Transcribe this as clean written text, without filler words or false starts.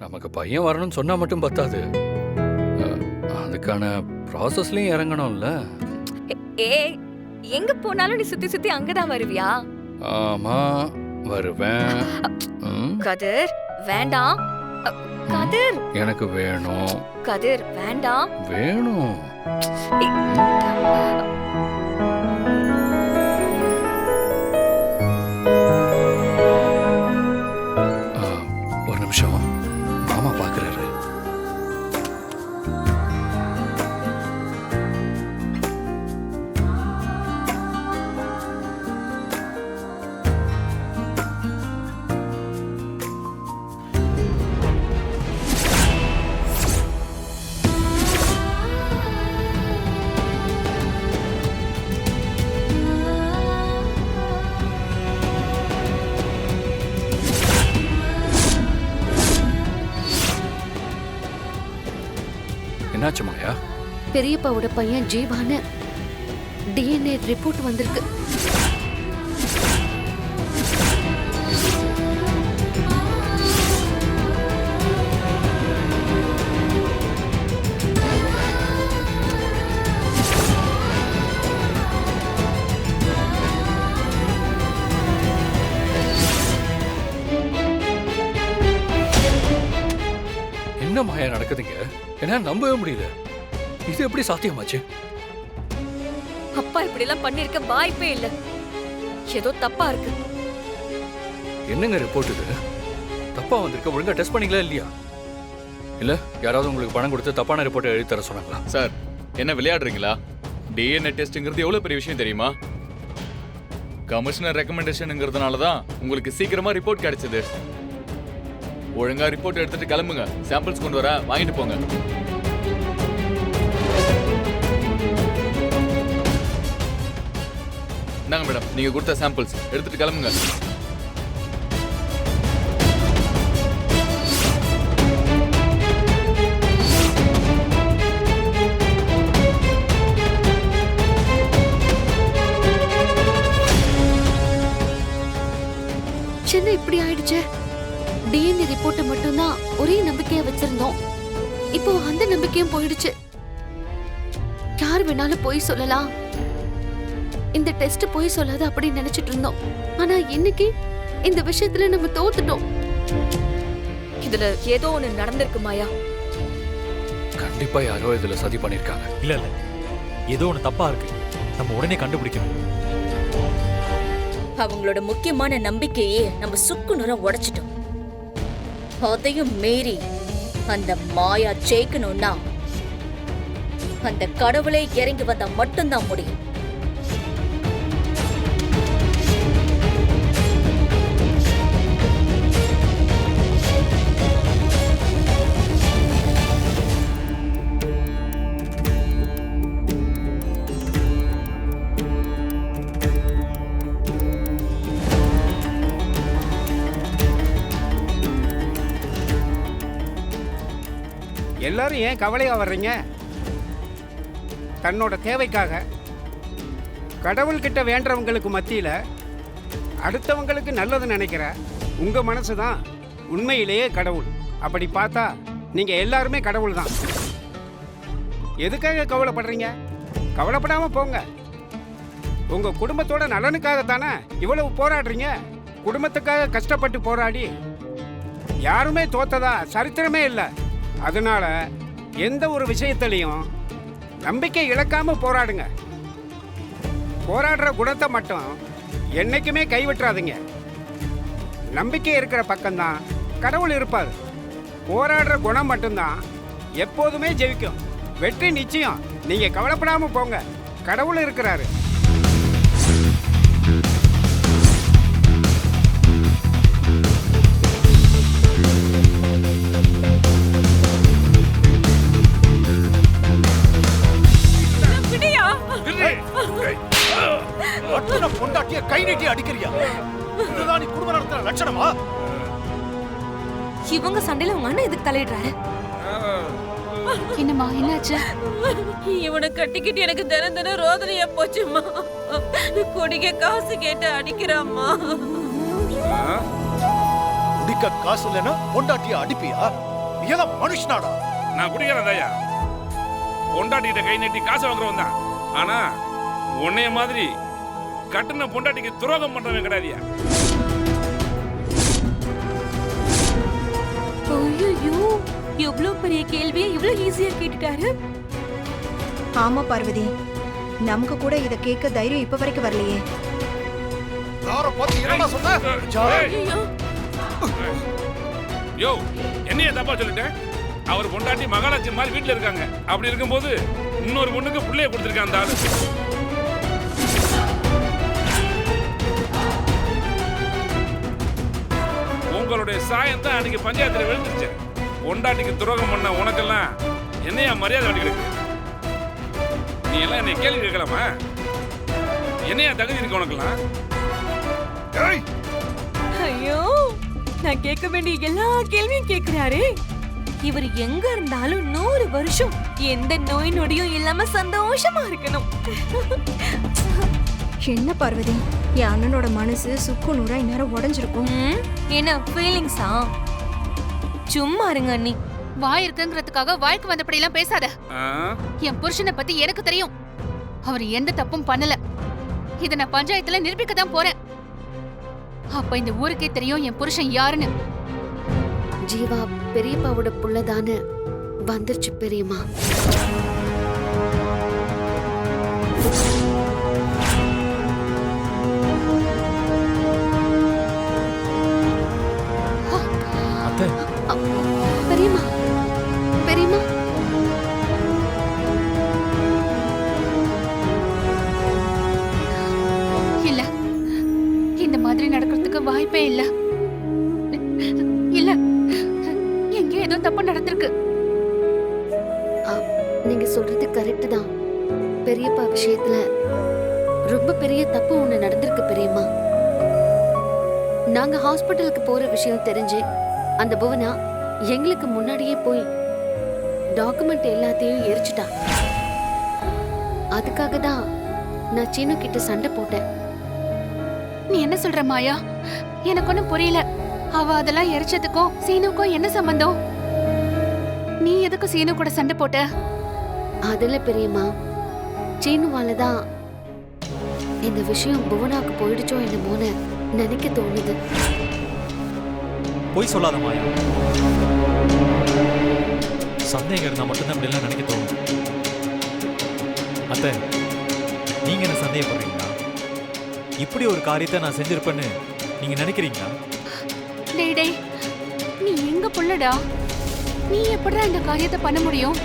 நமக்கு பையன் வரணும்னு சொன்னா மட்டும் பத்தாது. அதுக்கான ப்ராசஸ்லயும் இறங்கணும்ல. ஏய், எங்க போனாலும் நீ சுத்தி சுத்தி அங்கதான் வருவியா? ஆமா வருவேன். கதிர் வேண்டாம். கதிர் எனக்கு வேணும். கதிர் வேண்டாம். வேணும். ஒரு நிமிஷம், மாமா பாக்குறாரு. என்னாச்சு மாயா? பெரியப்பாவோட பையன் ஜீவான்னு டிஎன்ஏ ரிப்போர்ட் வந்திருக்கு. என்ன மாயா நடக்குதுங்க? என்ன நம்பவே முடியல. இது எப்படி சாத்தியமாச்சு? அப்பா இப்படி எல்லாம் பண்ணிருக்க வாய்ப்பே இல்ல. ஏதோ தப்பா இருக்கு. என்னங்க ரிப்போர்ட் இது? தப்பா வந்திருக்க. ஒழுங்கா டெஸ்ட் பண்ணீங்களா இல்லையா? இல்ல யாராவது உங்களுக்கு பணம் கொடுத்து தப்பான ரிப்போர்ட்டை எழுதி தர சொன்னாங்களா? சார், என்ன விளையாடுறீங்களா? டிஎன்ஏ டெஸ்ட்ங்கிறது எவ்வளவு பெரிய விஷயம் தெரியுமா? கமிஷனர் ரெக்கமெண்டேஷன்ங்கிறதுனால தான் உங்களுக்கு சீக்கிரமா ரிப்போர்ட் கிடைச்சது. ஒழுங்கா ரிப்போர்ட் எடுத்துட்டு கிளம்புங்க. சாம்பிள்ஸ் கொண்டு வர வாங்கிட்டு போங்க. இந்தாங்க மேடம், நீங்க கொடுத்த சாம்பிள்ஸ் எடுத்துட்டு கிளம்புங்க. சின்ன இப்படி ஆயிடுச்சு. டிஎன்ஏ ரிப்போர்ட்டை மட்டும்தான் ஒரே நம்பிக்கையா வச்சிருந்தோம். இப்போ அந்த நம்பிக்கையும் போயிடுச்சு. யார் வேணாலும் போய் சொல்லலாம். இந்த டெஸ்ட் போய் சொல்லாத அப்படின்னு நினைச்சிட்டு இருந்தோம். ஆனா இன்னைக்கு இந்த விஷயத்துல நம்ம தோத்துட்டோம். இதுல ஏதோ ஒண்ணு நடந்திருக்கு மாயா. கண்டிப்பா யாரோ இதுல சதி பண்ணிருக்காங்க. இல்ல இல்ல, ஏதோ ஒண்ணு தப்பா இருக்கு. நம்ம உடனே கண்டுபிடிக்கணும். அவங்களோட முக்கியமான நம்பிக்கையே நம்ம சுக்குநூறா உடைச்சிட்டோம். அதையும் மீறி அந்த மாயா ஜெயிக்கணும்னா அந்த கடவுளை இறங்கி வந்தா மட்டும்தான் முடியும். எல்லாரும் ஏன் கவலையா வர்றீங்க? தன்னோட தேவைக்காக கடவுள்கிட்ட வேண்டவங்களுக்கு மத்தியில அடுத்தவங்களுக்கு நல்லது நினைக்கிற உங்க மனசு தான் உண்மையிலேயே கடவுள். அப்படி பார்த்தா நீங்க எல்லாருமே கடவுள் தான். எதுக்காக கவலைப்படுறீங்க? கவலைப்படாம போங்க. உங்க குடும்பத்தோட நலனுக்காகத்தானே இவ்வளவு போராடுறீங்க. குடும்பத்துக்காக கஷ்டப்பட்டு போராடி யாருமே தோத்ததா சரித்திரமே இல்லை. அதனால எந்த ஒரு விஷயத்திலையும் நம்பிக்கை இழக்காம போராடுங்க. போராடுற குணத்தை மட்டும் என்னைக்குமே கைவிட்டுறாதீங்க. நம்பிக்கை இருக்கிற பக்கம்தான் கடவுள் இருப்பார். போராடுற குணம் மட்டும்தான் எப்போதுமே ஜெயிக்கும். வெற்றி நிச்சயம். நீங்க கவலைப்படாம போங்க, கடவுள் இருக்கிறாரு. பொண்டாட்டிய கை நீட்டி அடிக்கிறியா? இதுதான் நீ குடும்ப நடத்துற லட்சணமா? இவங்க சண்டையில உங்க அண்ணன் எதுக்கு தலையிடுறாரு? என்னம்மா என்னாச்சு? இவனை கட்டிக்கிட்டு எனக்கு தினம் தினம் ரோதனையா போச்சுமா. குடிக்க காசு கேட்டு அடிக்கிறாம்மா. குடிக்க காசு இல்லைன்னா பொண்டாட்டிய அடிப்பியா? நீ எல்லாம் மனுஷனாடா? நான் குடிக்கிறேன் தாயா, பொண்டாட்டிகிட்ட கை நீட்டி காசு வாங்குறவன் தான். ஆனா உன்னைய மாதிரி கட்டுன பொண்டாட்டிக்கு துரோகம் பண்றவன் கிடையாதுயா. ஐயோ, எவ்வளவு பெரிய கேள்வியை இவ்வளவு ஈஸியா கேட்டுட்டாரு. ஆமா பார்வதி, நமக்கு கூட இத கேட்க தைரியம் இப்ப வரைக்கும் வரலையே. யாரை பார்த்து என்னடா சொன்ன? ஐயோ, யோ, என்னைய தப்பா சொல்லிட்டேன்? அவர் பொண்டாட்டி மகாலட்சுமி மாதிரி வீட்டுல இருக்காங்க. அப்படி இருக்கும்போது இன்னொரு பொண்ணுக்கு பிள்ளைய கொடுத்துருக்கான் அந்த ஆளு. உங்களுடைய சாயம் தான் அன்னைக்கு பஞ்சாயத்துல விழுந்துருச்சு. பொண்டாட்டிக்கு துரோகம் பண்ண உனக்கெல்லாம் என்னையா மரியாதை வடிக்கிறது? நீ எல்லாம் என்னை கேள்வி கேட்கலாமா? என்னையா தகுதி இருக்கு உனக்கெல்லாம்? ஏய், ஐயோ, நான் கேட்க வேண்டிய எல்லா கேள்வியும் கேட்கிறாரே. இவர் எங்க இருந்தாலும் 100 வருஷம் எந்த நோய் நொடியும் இல்லாம சந்தோஷமா இருக்கணும். என்ன பார்வதி, என் அண்ணனோட மனசு சுக்கு நூறா இந்நேரம் உடைஞ்சிருக்கும். என்ன ஃபீலிங்ஸா? சும்மா இருங்க அண்ணி. வாய் இருக்குங்கிறதுக்காக வாழ்க்கை வந்தபடி எல்லாம் பேசாத. ஆ? என் புருஷனை பத்தி எனக்கு தெரியும். அவர் எந்த தப்பும் பண்ணல. இத நான் பஞ்சாயத்துல நிரூபிக்க தான் போறேன். அப்ப இந்த ஊருக்கே தெரியும் என் புருஷன் யாருன்னு. ஜீவா பெரியப்பாவோட புள்ளதான்னு வந்துருச்சு பெரியம்மா. அத்தை, பெரியம்மா, பெரியம்மா. இல்ல, இந்த மாதிரி நடக்கிறதுக்கு வாய்ப்பே இல்ல. இல்ல, எங்க ஏதோ தப்பு நடந்திருக்கு. நீங்க சொல்றது கரெக்ட் தான். பெரியப்பா விஷயத்துல ரொம்ப பெரிய தப்பு ஒண்ணு நடந்திருக்கு பெரியம்மா. நாங்க ஹாஸ்பிட்டலுக்கு போற விஷயம் தெரிஞ்சு அந்த புவனா எங்களுக்கு முன்னாடியே போய் டாக்குமெண்ட் எல்லாத்தையும் எரிச்சிட்டா. அதுக்காக தான் நான் சீனு கிட்ட சண்டை போட்டேன். நீ என்ன சொல்ற மாயா? எனக்கு ஒண்ணும் புரியல. அவ அதெல்லாம் எரிச்சதுக்கும் சீனுக்கும் என்ன சம்பந்தம்? நீ எதுக்கு சீனு கூட சண்டை போட்ட? அதுல பெரியம்மா, சீனுவால தான் இந்த விஷயம் புவனாக்கு போயிடுச்சோ என்னமோன்னு நினைக்க தோணுது. பொய் சொல்லாத மாயா. சந்தேகம் இருந்தா மட்டும்தான் இப்படி எல்லாம் நினைக்க தோணும். அத்தை, நீங்க என்ன சந்தேகப்படுறீங்களா? இப்படி ஒரு காரியத்தை நான் செஞ்சிருப்பேன்னு நீங்க நினைக்கிறீங்களா? டேய் டேய், நீ எங்க புள்ளடா? நீ எப்படிடா இந்த காரியத்தை பண்ண முடியும்?